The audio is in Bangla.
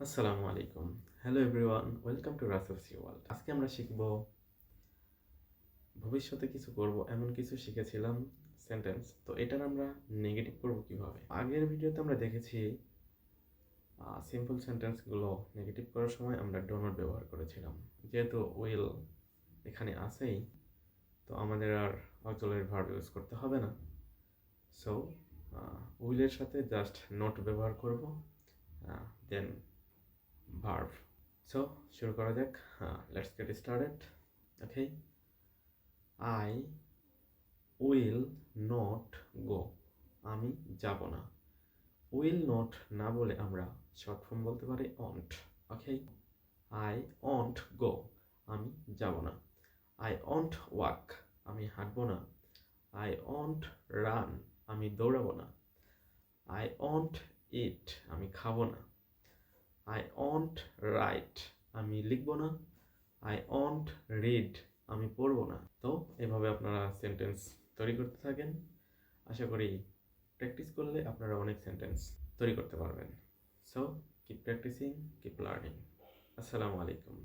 আসসালামু আলাইকুম। হ্যালো এভরিওয়ান, ওয়েলকাম টু রাসেলসি ওয়ার্ল্ড। আজকে আমরা শিখব ভবিষ্যতে কিছু করব এমন কিছু শিখেছিলাম সেন্টেন্স। তো এটার আমরা নেগেটিভ করব কিভাবে? আগের ভিডিওতে আমরা দেখেছি সিম্পল সেন্টেন্সগুলো নেগেটিভ করার সময় আমরা ডো নট ব্যবহার করেছিলাম। যেহেতু উইল এখানে আছেই, তো আমাদের আর অক্সিলারি ভার্ব ইউজ করতে হবে না। সো উইলের সাথে জাস্ট নট ব্যবহার করব, দেন ভার্ব। সো শুরু করা যাক। Let's get started. Okay, I will not go. আমি যাব না। উইল নট না বলে আমরা শর্ট ফর্ম বলতে পারি অন্ট। ওকে, আই অন্ট গো। আমি যাব না। I won't walk. আমি হাঁটবো না। I won't run. আমি দৌড়াবো না। আই অন্ট ইট। আমি খাবো না। I won't right. আমি লিখবো না। I won't read. আমি পড়বো না। তো এভাবে আপনারা সেন্টেন্স তৈরি করতে থাকেন। আশা করি প্র্যাকটিস করলে আপনারা অনেক সেন্টেন্স তৈরি করতে পারবেন। So keep practising, keep learning. আসসালামু আলাইকুম।